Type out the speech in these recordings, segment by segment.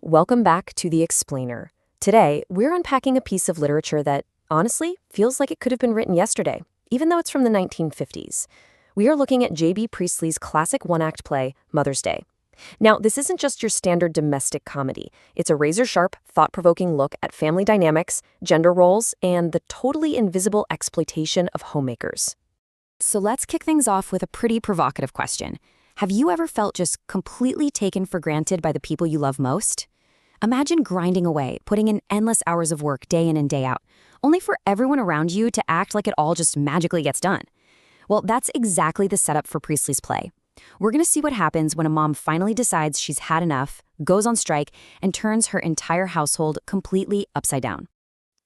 Welcome back to The Explainer. Today, we're unpacking a piece of literature that, honestly, feels like it could have been written yesterday, even though it's from the 1950s. We are looking at J.B. Priestley's classic one-act play, Mother's Day. Now, this isn't just your standard domestic comedy. It's a razor-sharp, thought-provoking look at family dynamics, gender roles, and the totally invisible exploitation of homemakers. So let's kick things off with a pretty provocative question. Have you ever felt just completely taken for granted by the people you love most? Imagine grinding away, putting in endless hours of work day in and day out, only for everyone around you to act like it all just magically gets done. Well, that's exactly the setup for Priestley's play. We're going to see what happens when a mom finally decides she's had enough, goes on strike, and turns her entire household completely upside down.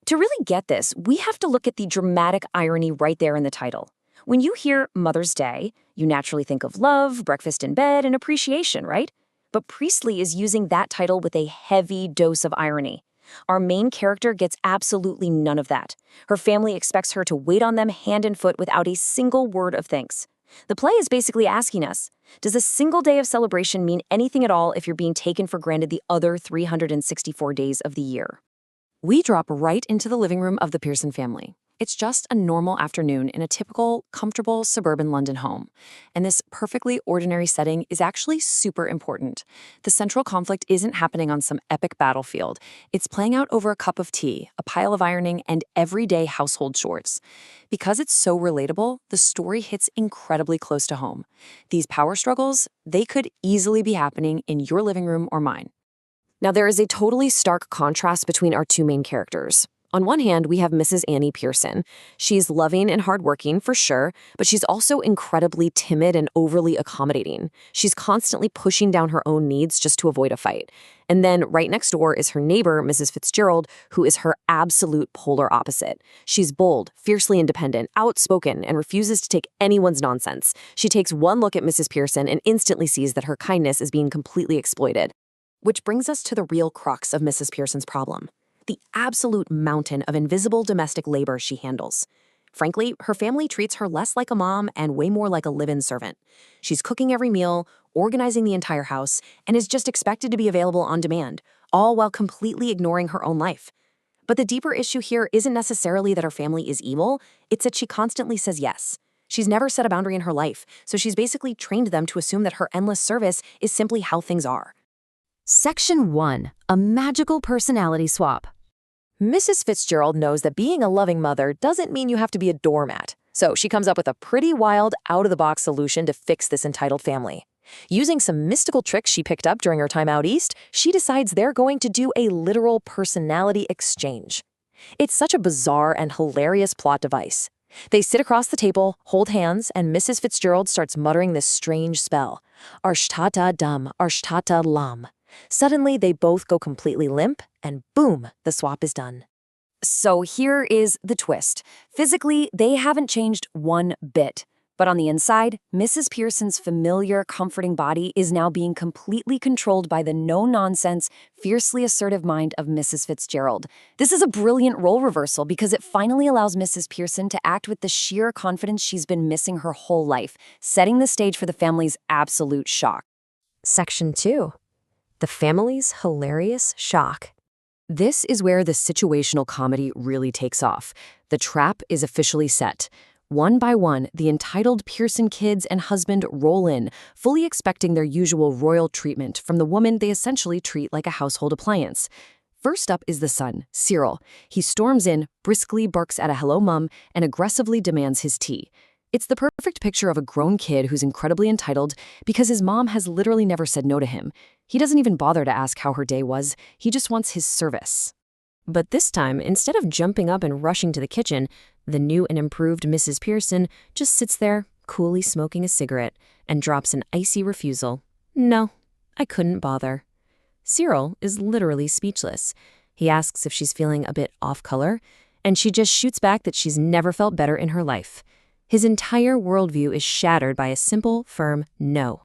To really get this, we have to look at the dramatic irony right there in the title. When you hear Mother's Day, you naturally think of love, breakfast in bed, and appreciation, right? But Priestley is using that title with a heavy dose of irony. Our main character gets absolutely none of that. Her family expects her to wait on them hand and foot without a single word of thanks. The play is basically asking us, does a single day of celebration mean anything at all if you're being taken for granted the other 364 days of the year? We drop right into the living room of the Pearson family. It's just a normal afternoon in a typical, comfortable suburban London home. And this perfectly ordinary setting is actually super important. The central conflict isn't happening on some epic battlefield. It's playing out over a cup of tea, a pile of ironing, and everyday household chores. Because it's so relatable, the story hits incredibly close to home. These power struggles, they could easily be happening in your living room or mine. Now, there is a totally stark contrast between our two main characters. On one hand, we have Mrs. Annie Pearson. She's loving and hardworking, for sure, but she's also incredibly timid and overly accommodating. She's constantly pushing down her own needs just to avoid a fight. And then right next door is her neighbor, Mrs. Fitzgerald, who is her absolute polar opposite. She's bold, fiercely independent, outspoken, and refuses to take anyone's nonsense. She takes one look at Mrs. Pearson and instantly sees that her kindness is being completely exploited. Which brings us to the real crux of Mrs. Pearson's problem. The absolute mountain of invisible domestic labor she handles. Frankly, her family treats her less like a mom and way more like a live-in servant. She's cooking every meal, organizing the entire house, and is just expected to be available on demand, all while completely ignoring her own life. But the deeper issue here isn't necessarily that her family is evil, it's that she constantly says yes. She's never set a boundary in her life, so she's basically trained them to assume that her endless service is simply how things are. Section 1. A magical personality swap. Mrs. Fitzgerald knows that being a loving mother doesn't mean you have to be a doormat, so she comes up with a pretty wild, out-of-the-box solution to fix this entitled family. Using some mystical tricks she picked up during her time out east, she decides they're going to do a literal personality exchange. It's such a bizarre and hilarious plot device. They sit across the table, hold hands, and Mrs. Fitzgerald starts muttering this strange spell. Arshtata dum, arshtata lam. Suddenly, they both go completely limp, and boom, the swap is done. So here is the twist. Physically, they haven't changed one bit. But on the inside, Mrs. Pearson's familiar, comforting body is now being completely controlled by the no-nonsense, fiercely assertive mind of Mrs. Fitzgerald. This is a brilliant role reversal because it finally allows Mrs. Pearson to act with the sheer confidence she's been missing her whole life, setting the stage for the family's absolute shock. Section 2. The family's hilarious shock. This is where the situational comedy really takes off. The trap is officially set. One by one, the entitled Pearson kids and husband roll in, fully expecting their usual royal treatment from the woman they essentially treat like a household appliance. First up is the son, Cyril. He storms in, briskly barks at a hello mum, and aggressively demands his tea. It's the perfect picture of a grown kid who's incredibly entitled because his mom has literally never said no to him. He doesn't even bother to ask how her day was, he just wants his service. But this time, instead of jumping up and rushing to the kitchen, the new and improved Mrs. Pearson just sits there, coolly smoking a cigarette, and drops an icy refusal. No, I couldn't bother. Cyril is literally speechless. He asks if she's feeling a bit off color, and she just shoots back that she's never felt better in her life. His entire worldview is shattered by a simple, firm no.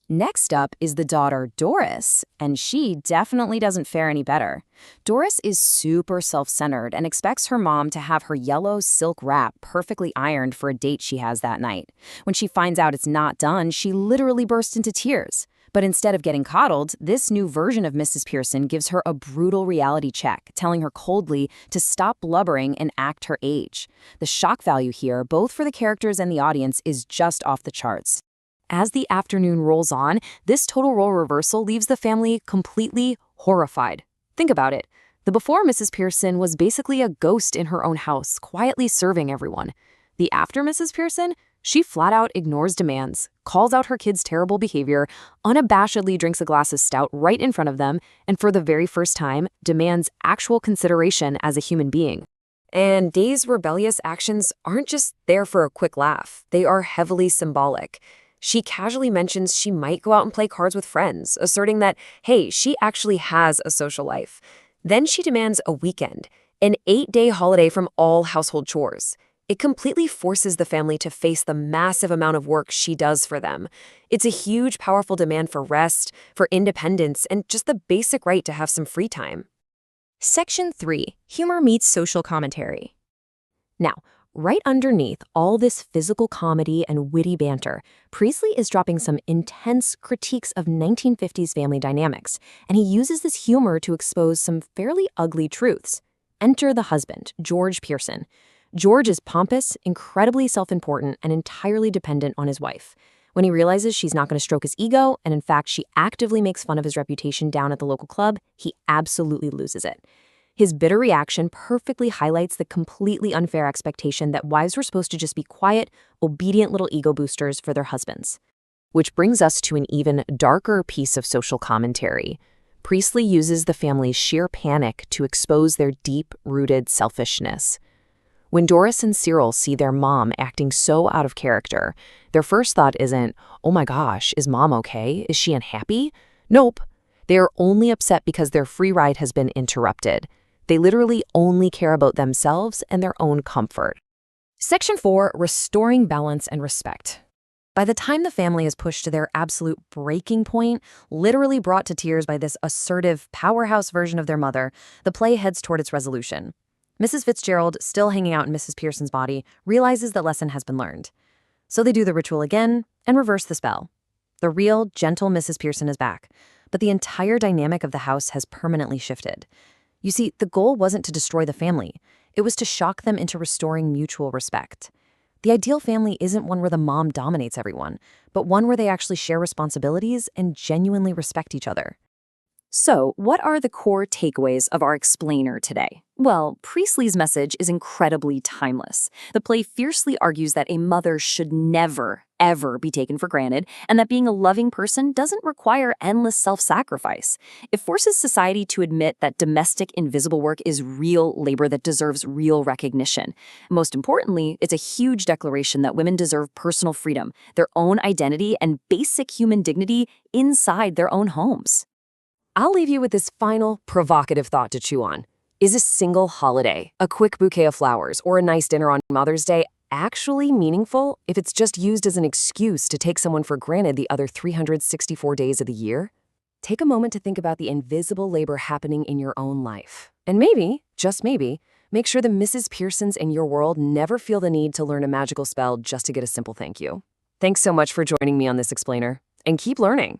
Next up is the daughter, Doris, and she definitely doesn't fare any better. Doris is super self-centered and expects her mom to have her yellow silk wrap perfectly ironed for a date she has that night. When she finds out it's not done, she literally bursts into tears. But instead of getting coddled, this new version of Mrs. Pearson gives her a brutal reality check, telling her coldly to stop blubbering and act her age. The shock value here, both for the characters and the audience, is just off the charts. As the afternoon rolls on, this total role reversal leaves the family completely horrified. Think about it. The before Mrs. Pearson was basically a ghost in her own house, quietly serving everyone. The after Mrs. Pearson, she flat out ignores demands, calls out her kids' terrible behavior, unabashedly drinks a glass of stout right in front of them, and for the very first time, demands actual consideration as a human being. And Day's rebellious actions aren't just there for a quick laugh. They are heavily symbolic. She casually mentions she might go out and play cards with friends, asserting that, hey, she actually has a social life. Then she demands a weekend, an 8-day holiday from all household chores. It completely forces the family to face the massive amount of work she does for them. It's a huge, powerful demand for rest, for independence, and just the basic right to have some free time. Section 3. Humor meets social commentary. Now, right underneath all this physical comedy and witty banter, Priestley is dropping some intense critiques of 1950s family dynamics, and he uses this humor to expose some fairly ugly truths. Enter the husband, George Pearson. George is pompous, incredibly self-important, and entirely dependent on his wife. When he realizes she's not going to stroke his ego, and in fact she actively makes fun of his reputation down at the local club, he absolutely loses it. His bitter reaction perfectly highlights the completely unfair expectation that wives were supposed to just be quiet, obedient little ego boosters for their husbands. Which brings us to an even darker piece of social commentary. Priestley uses the family's sheer panic to expose their deep-rooted selfishness. When Doris and Cyril see their mom acting so out of character, their first thought isn't, oh my gosh, is mom okay? Is she unhappy? Nope. They are only upset because their free ride has been interrupted. They literally only care about themselves and their own comfort. Section 4. Restoring balance and respect. By the time the family is pushed to their absolute breaking point, literally brought to tears by this assertive, powerhouse version of their mother, the play heads toward its resolution. Mrs. Fitzgerald, still hanging out in Mrs. Pearson's body, realizes the lesson has been learned. So they do the ritual again and reverse the spell. The real, gentle Mrs. Pearson is back, but the entire dynamic of the house has permanently shifted. You see, the goal wasn't to destroy the family. It was to shock them into restoring mutual respect. The ideal family isn't one where the mom dominates everyone, but one where they actually share responsibilities and genuinely respect each other. So, what are the core takeaways of our explainer today? Well, Priestley's message is incredibly timeless. The play fiercely argues that a mother should never, ever be taken for granted, and that being a loving person doesn't require endless self-sacrifice. It forces society to admit that domestic invisible work is real labor that deserves real recognition. Most importantly, it's a huge declaration that women deserve personal freedom, their own identity, and basic human dignity inside their own homes. I'll leave you with this final, provocative thought to chew on. Is a single holiday, a quick bouquet of flowers, or a nice dinner on Mother's Day actually meaningful if it's just used as an excuse to take someone for granted the other 364 days of the year? Take a moment to think about the invisible labor happening in your own life. And maybe, just maybe, make sure the Mrs. Pearsons in your world never feel the need to learn a magical spell just to get a simple thank you. Thanks so much for joining me on this explainer, and keep learning.